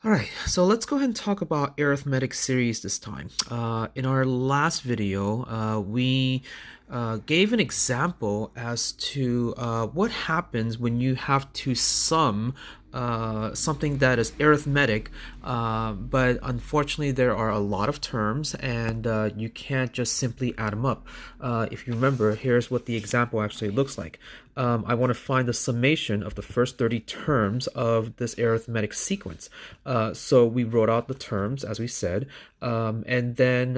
All right, so let's go ahead and talk about arithmetic series this time. In our last video, we gave an example as to what happens when you have to sum something that is arithmetic, but unfortunately there are a lot of terms and you can't just simply add them up. If you remember, here's what the example actually looks like. I want to find the summation of the first 30 terms of this arithmetic sequence. So we wrote out the terms, as we said, and then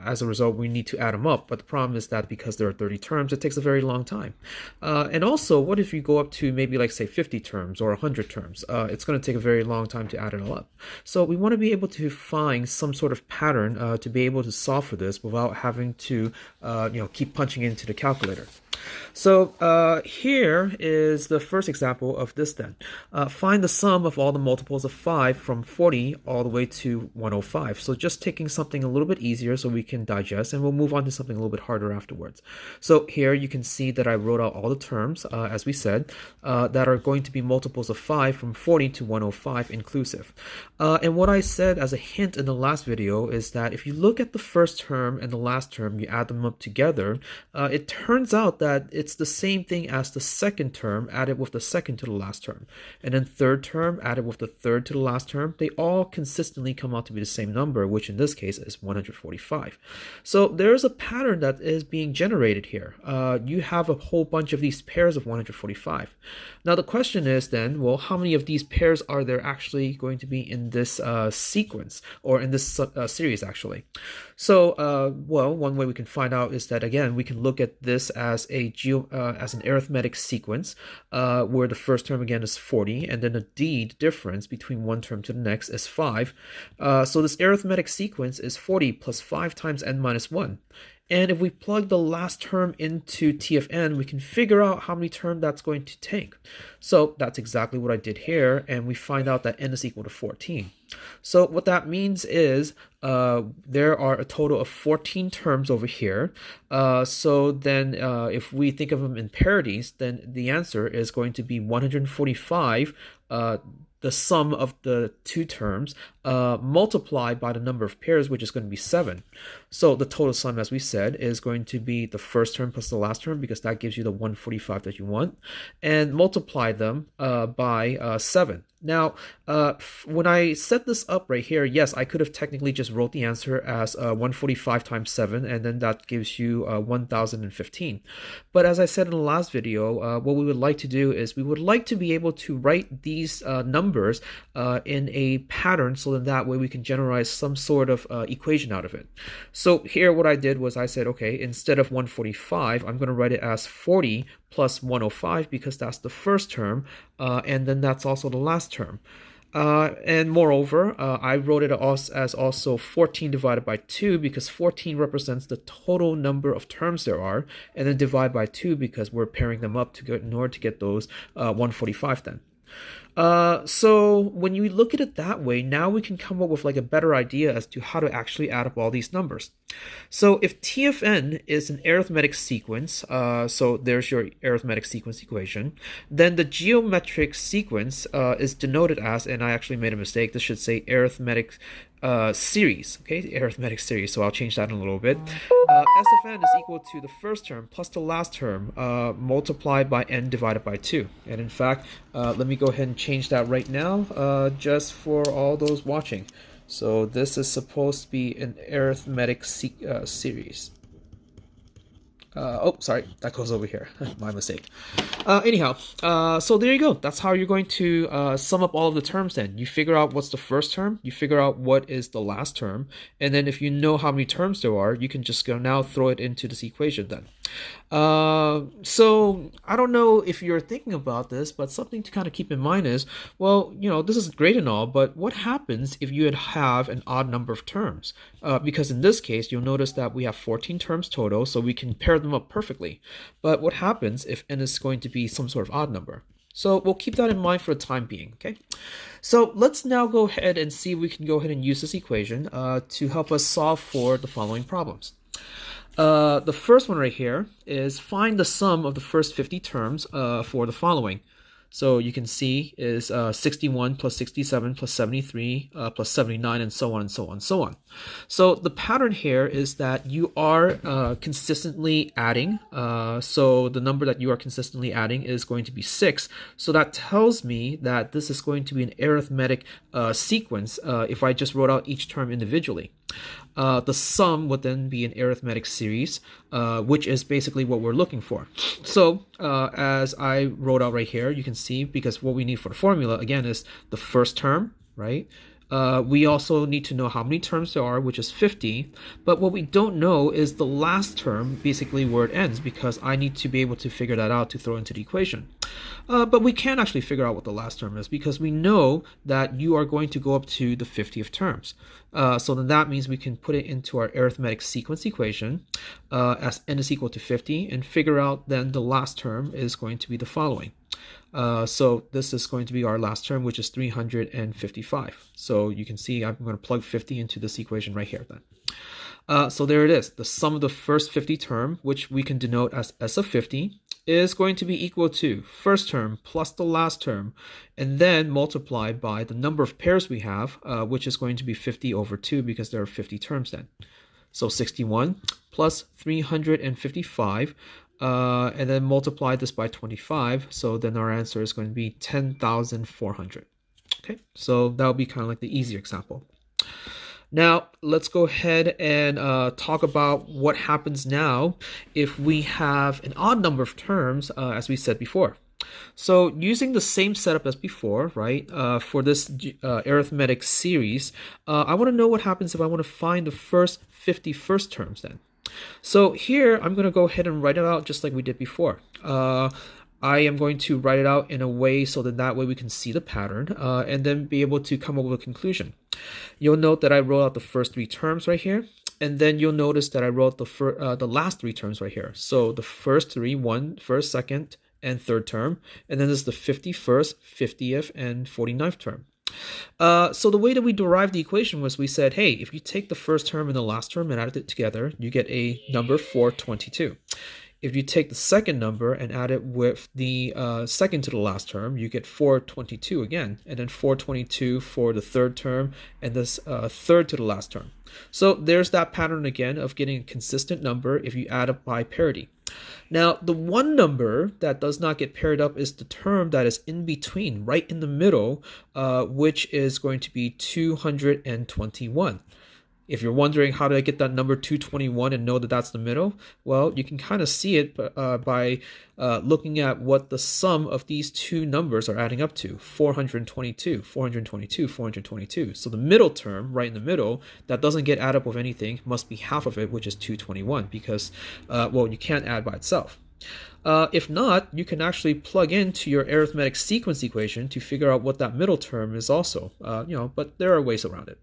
as a result, we need to add them up. But the problem is that because there are 30 terms, it takes a very long time. And also, what if you go up to maybe like, say, 50 terms or 100 terms? It's going to take a very long time to add it all up. So we want to be able to find some sort of pattern to be able to solve for this without having to keep punching into the calculator. So here is the first example of this then. Find the sum of all the multiples of 5 from 40 all the way to 105. So just taking something a little bit easier so we can digest, and we'll move on to something a little bit harder afterwards. So here you can see that I wrote out all the terms, as we said, that are going to be multiples of 5 from 40 to 105 inclusive. And what I said as a hint in the last video is that if you look at the first term and the last term, you add them up together, it turns out that it's the same thing as the second term added with the second to the last term. And then third term added with the third to the last term. They all consistently come out to be the same number, which in this case is 145. So there's a pattern that is being generated here. You have a whole bunch of these pairs of 145. Now the question is then, well, how many of these pairs are there actually going to be in this sequence, or in this series actually? So, well, one way we can find out is that, again, we can look at this as an arithmetic sequence, where the first term again is 40, and then the deed difference between one term to the next is 5. So this arithmetic sequence is 40 plus 5 times n minus 1. And if we plug the last term into t of n, we can figure out how many terms that's going to take. So that's exactly what I did here, and we find out that n is equal to 14. So what that means is there are a total of 14 terms over here. So then if we think of them in parities, then the answer is going to be 145, the sum of the two terms, multiplied by the number of pairs, which is going to be 7. So the total sum, as we said, is going to be the first term plus the last term, because that gives you the 145 that you want, and multiply them by 7. Now, when I set this up right here, yes, I could have technically just wrote the answer as 145 times 7, and then that gives you 1015. But as I said in the last video, what we would like to do is we would like to be able to write these numbers in a pattern, so that way we can generate some sort of equation out of it. So here what I did was I said, okay, instead of 145, I'm going to write it as 40 plus 105, because that's the first term, and then that's also the last term. And moreover, I wrote it as also 14 divided by 2, because 14 represents the total number of terms there are, and then divide by 2 because we're pairing them up in order to get those 145 then. So when you look at it that way, now we can come up with like a better idea as to how to actually add up all these numbers. So if t of n is an arithmetic sequence, so there's your arithmetic sequence equation, then the geometric sequence is denoted as, and I actually made a mistake, this should say arithmetic series, okay, arithmetic series, so I'll change that in a little bit. S of n is equal to the first term plus the last term multiplied by n divided by 2. And in fact, let me go ahead and change that right now, just for all those watching. So this is supposed to be an arithmetic series. Oh, sorry, that goes over here. My mistake. Anyhow, so there you go. That's how you're going to sum up all of the terms then. You figure out what's the first term, you figure out what is the last term, and then if you know how many terms there are, you can just go now throw it into this equation then. So I don't know if you're thinking about this, but something to kind of keep in mind is, well, this is great and all, but what happens if you have an odd number of terms? Because in this case, you'll notice that we have 14 terms total, so we can pair them up perfectly. But what happens if n is going to be some sort of odd number? So we'll keep that in mind for the time being, okay? So let's now go ahead and see if we can go ahead and use this equation to help us solve for the following problems. The first one right here is find the sum of the first 50 terms for the following. So you can see is 61 plus 67 plus 73 plus 79, and so on and so on and so on. So the pattern here is that you are consistently adding. So the number that you are consistently adding is going to be 6. So that tells me that this is going to be an arithmetic sequence if I just wrote out each term individually. The sum would then be an arithmetic series, which is basically what we're looking for. So as I wrote out right here, you can see, because what we need for the formula, again, is the first term, right? We also need to know how many terms there are, which is 50. But what we don't know is the last term, basically where it ends, because I need to be able to figure that out to throw into the equation. But we can actually figure out what the last term is, because we know that you are going to go up to the 50th terms. So then that means we can put it into our arithmetic sequence equation as n is equal to 50, and figure out then the last term is going to be the following. So this is going to be our last term, which is 355. So you can see I'm going to plug 50 into this equation right here then. So there it is. The sum of the first 50 term, which we can denote as S of 50, is going to be equal to first term plus the last term, and then multiplied by the number of pairs we have, which is going to be 50 over 2, because there are 50 terms then. So 61 plus 355, and then multiply this by 25, so then our answer is going to be 10,400. Okay, so that would be kind of like the easier example. Now, let's go ahead and talk about what happens now if we have an odd number of terms, as we said before. So using the same setup as before, right, for this arithmetic series, I want to know what happens if I want to find the first 50 first terms then. So here, I'm going to go ahead and write it out just like we did before. I am going to write it out in a way so that way we can see the pattern and then be able to come up with a conclusion. You'll note that I wrote out the first 3 terms right here, and then you'll notice that I wrote the last 3 terms right here. So the first 3, first, second, and third term, and then there's the 51st, 50th, and 49th term. So the way that we derived the equation was we said, hey, if you take the first term and the last term and add it together, you get a number 422. If you take the second number and add it with the second to the last term, you get 422 again, and then 422 for the third term, and this third to the last term. So there's that pattern again of getting a consistent number if you add up by parity. Now, the one number that does not get paired up is the term that is in between, right in the middle, which is going to be 221. If you're wondering how do I get that number 221 and know that that's the middle, well, you can kind of see it by looking at what the sum of these two numbers are adding up to, 422, 422, 422. So the middle term, right in the middle, that doesn't get added up with anything, must be half of it, which is 221, because, well, you can't add by itself. If not, you can actually plug into your arithmetic sequence equation to figure out what that middle term is also, but there are ways around it.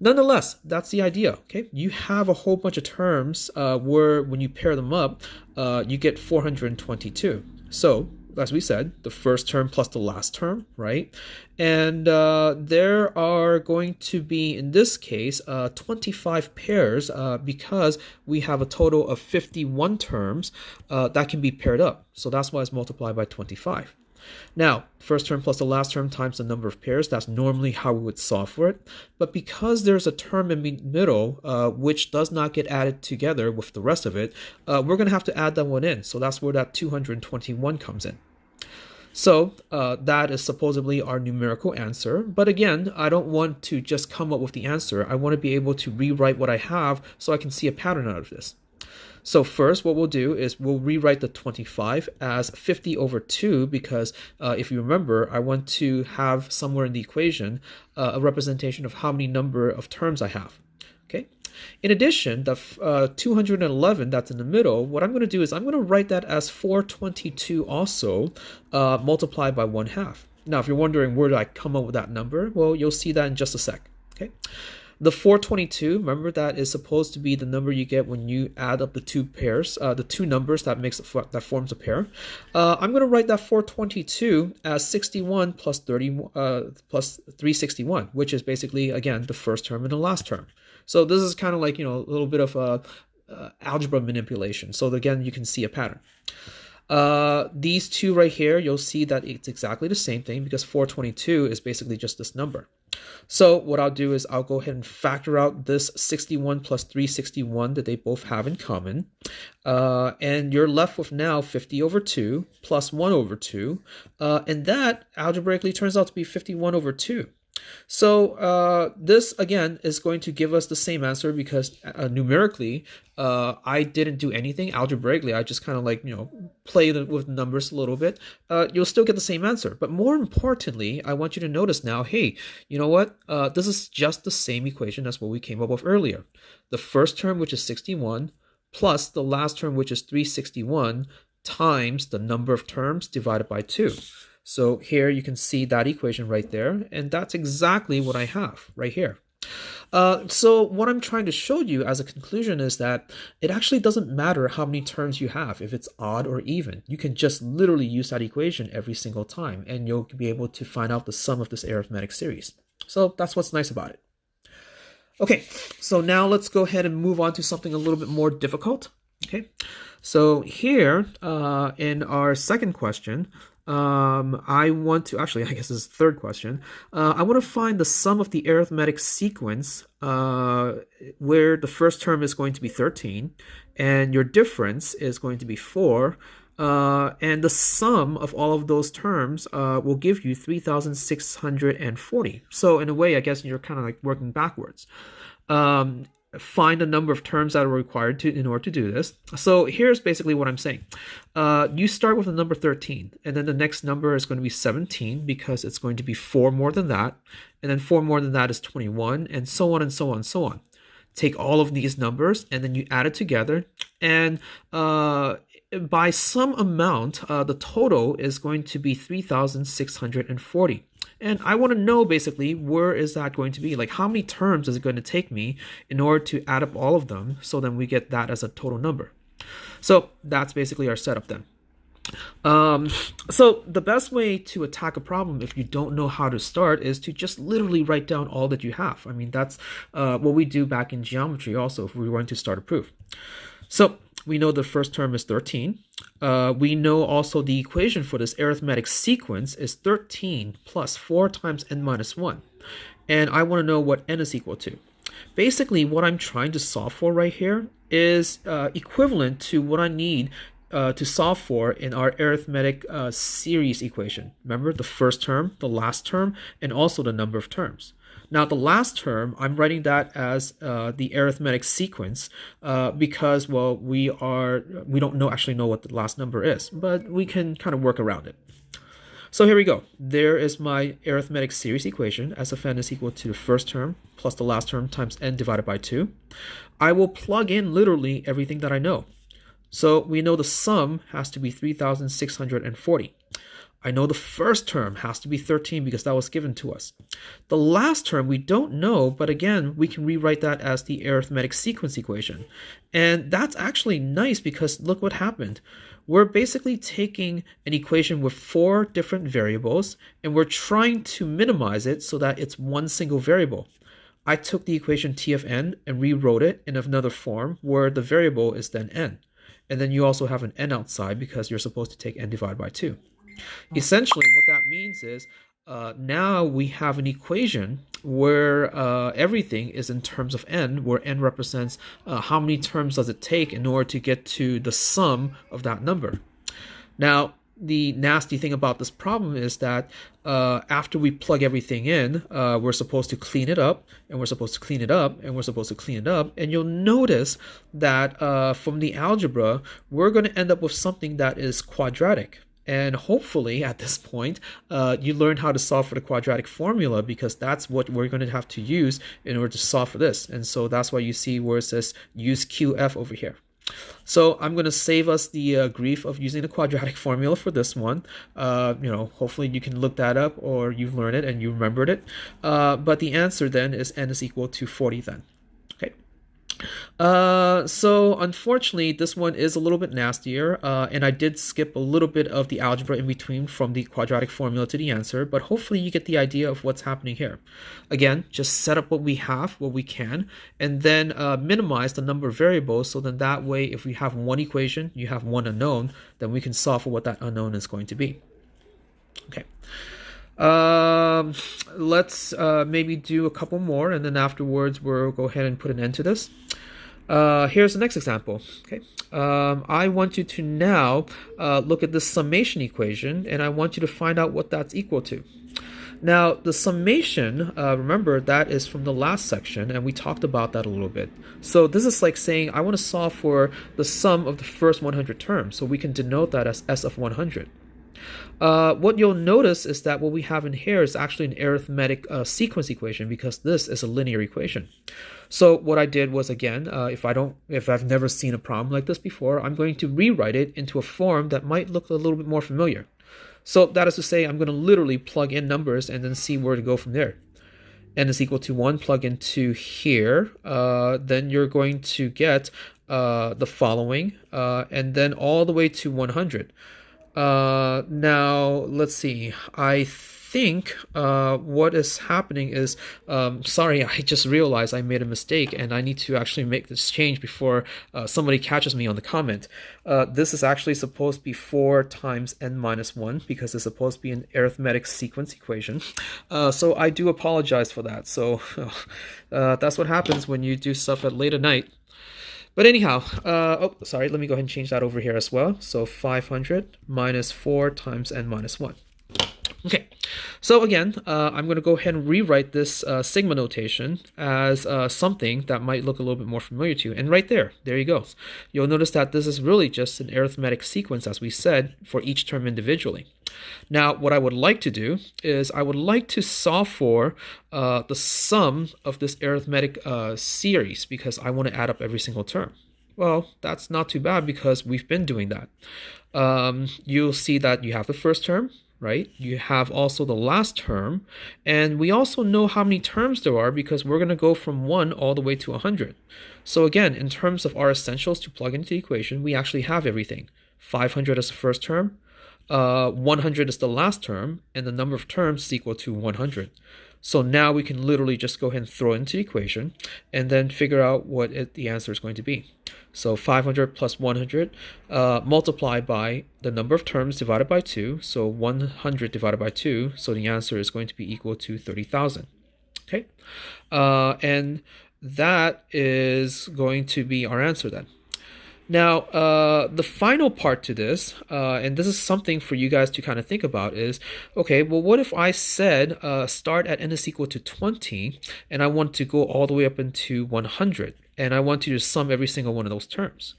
Nonetheless, that's the idea, okay? You have a whole bunch of terms where when you pair them up, you get 422. So, as we said, the first term plus the last term, right? And there are going to be, in this case, 25 pairs because we have a total of 51 terms that can be paired up. So that's why it's multiplied by 25. Now, first term plus the last term times the number of pairs, that's normally how we would solve for it. But because there's a term in the middle which does not get added together with the rest of it, we're going to have to add that one in. So that's where that 221 comes in. So that is supposedly our numerical answer. But again, I don't want to just come up with the answer. I want to be able to rewrite what I have so I can see a pattern out of this. So first, what we'll do is we'll rewrite the 25 as 50 over 2 because if you remember, I want to have somewhere in the equation a representation of how many number of terms I have. Okay. In addition, the 211 that's in the middle, what I'm going to do is I'm going to write that as 422 also multiplied by 1/2. Now, if you're wondering where did I come up with that number, well, you'll see that in just a sec. Okay. The 422, remember that is supposed to be the number you get when you add up the two pairs, the two numbers that forms a pair. I'm going to write that 422 as 61 plus 361, which is basically, again, the first term and the last term. So this is kind of like, a little bit of algebra manipulation. So again, you can see a pattern. These two right here, you'll see that it's exactly the same thing because 422 is basically just this number. So what I'll do is I'll go ahead and factor out this 61 plus 361 that they both have in common. And you're left with now 50 over 2 plus 1 over 2. And that algebraically turns out to be 51 over 2. So this, again, is going to give us the same answer because numerically, I didn't do anything algebraically. I just kind of like, played with numbers a little bit. You'll still get the same answer. But more importantly, I want you to notice now, hey, you know what? This is just the same equation as what we came up with earlier. The first term, which is 61, plus the last term, which is 361, times the number of terms divided by 2. So here you can see that equation right there, and that's exactly what I have right here. So what I'm trying to show you as a conclusion is that it actually doesn't matter how many terms you have, if it's odd or even. You can just literally use that equation every single time, and you'll be able to find out the sum of this arithmetic series. So that's what's nice about it. Okay, so now let's go ahead and move on to something a little bit more difficult. Okay, so here in our second question, I want to, actually, I guess this is the third question. I want to find the sum of the arithmetic sequence where the first term is going to be 13 and your difference is going to be 4. And the sum of all of those terms will give you 3,640. So in a way, I guess you're kind of like working backwards. Find the number of terms that are required in order to do this. So here's basically what I'm saying. You start with the number 13, and then the next number is going to be 17 because it's going to be 4 more than that, and then 4 more than that is 21, and so on and so on and so on. Take all of these numbers, and then you add it together, and by some amount, the total is going to be 3,640. And I want to know basically where is that going to be? Like how many terms is it going to take me in order to add up all of them so then we get that as a total number. So that's basically our setup then. So the best way to attack a problem if you don't know how to start is to just literally write down all that you have. I mean, that's what we do back in geometry also if we were going to start a proof. So we know the first term is 13. We know also the equation for this arithmetic sequence is 13 plus 4 times n minus 1. And I want to know what n is equal to. Basically, what I'm trying to solve for right here is equivalent to what I need to solve for in our arithmetic series equation. Remember the first term, the last term, and also the number of terms. Now, the last term, I'm writing that as the arithmetic sequence because, well, we don't actually know what the last number is, but we can kind of work around it. So here we go. There is my arithmetic series equation. S of n is equal to the first term plus the last term times n divided by 2. I will plug in literally everything that I know. So we know the sum has to be 3,640. I know the first term has to be 13 because that was given to us. The last term we don't know, but again, we can rewrite that as the arithmetic sequence equation. And that's actually nice because look what happened. We're basically taking an equation with 4 different variables and we're trying to minimize it so that it's one single variable. I took the equation t of n and rewrote it in another form where the variable is then n. And then you also have an n outside because you're supposed to take n divided by 2. Essentially, what that means is now we have an equation where everything is in terms of n, where n represents how many terms does it take in order to get to the sum of that number. Now, the nasty thing about this problem is that after we plug everything in, we're supposed to clean it up, and we're supposed to clean it up, and we're supposed to clean it up. And you'll notice that from the algebra, we're going to end up with something that is quadratic. And hopefully at this point, you learn how to solve for the quadratic formula because that's what we're going to have to use in order to solve for this. And so that's why you see where it says use QF over here. So I'm going to save us the grief of using the quadratic formula for this one. Hopefully you can look that up or you've learned it and you remembered it. But the answer then is n is equal to 40 then. Okay. So unfortunately, this one is a little bit nastier, and I did skip a little bit of the algebra in between from the quadratic formula to the answer, but hopefully you get the idea of what's happening here. Again, just set up what we have, what we can, and then minimize the number of variables, so then that way, if we have one equation, you have one unknown, then we can solve for what that unknown is going to be. Okay. Let's maybe do a couple more, and then afterwards we'll go ahead and put an end to this. Here's the next example. Okay, I want you to now look at the summation equation, and I want you to find out what that's equal to. Now, the summation, remember, that is from the last section, and we talked about that a little bit. So this is like saying I want to solve for the sum of the first 100 terms, so we can denote that as S of 100. What you'll notice is that what we have in here is actually an arithmetic sequence equation, because this is a linear equation. So what I did was, again, if I've never seen a problem like this before, I'm going to rewrite it into a form that might look a little bit more familiar. So that is to say, I'm going to literally plug in numbers and then see where to go from there. N is equal to 1, plug into here, then you're going to get the following, and then all the way to 100. Now, let's see. I think what is happening is, sorry, I just realized I made a mistake, and I need to actually make this change before somebody catches me on the comment. This is actually supposed to be 4 times n minus 1, because it's supposed to be an arithmetic sequence equation. So I do apologize for that. So that's what happens when you do stuff at late at night. But anyhow, oh, sorry, let me go ahead and change that over here as well. So 500 minus 4 times n minus 1. Okay, so again, I'm going to go ahead and rewrite this sigma notation as something that might look a little bit more familiar to you. And right there you go. You'll notice that this is really just an arithmetic sequence, as we said, for each term individually. Now, what I would like to do is I would like to solve for the sum of this arithmetic series, because I want to add up every single term. Well, that's not too bad, because we've been doing that. You'll see that you have the first term, right? You have also the last term, and we also know how many terms there are, because we're going to go from 1 all the way to 100. So again, in terms of our essentials to plug into the equation, we actually have everything. 500 is the first term, 100 is the last term, and the number of terms is equal to 100. So now we can literally just go ahead and throw it into the equation and then figure out what the answer is going to be. So 500 plus 100 multiplied by the number of terms divided by 2. So 100 divided by 2. So the answer is going to be equal to 30,000. Okay. And that is going to be our answer then. Now, the final part to this, and this is something for you guys to kind of think about, is, okay, well, what if I said start at n is equal to 20, and I want to go all the way up into 100, and I want you to sum every single one of those terms.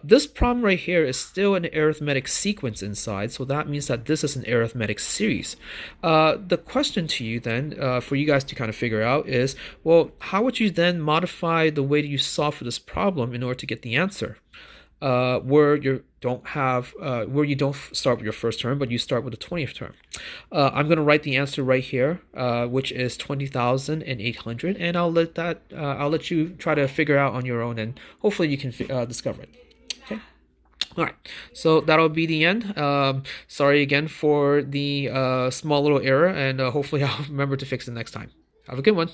This problem right here is still an arithmetic sequence inside, so that means that this is an arithmetic series. The question to you then, for you guys to kind of figure out is, well, how would you then modify the way that you solve for this problem in order to get the answer? Where you don't start with your first term, but you start with the 20th term. I'm going to write the answer right here, which is 20,800, and I'll let you try to figure out on your own, and hopefully you can discover it. Okay. All right, so that'll be the end. Sorry again for the small little error, and hopefully I'll remember to fix it next time. Have a good one.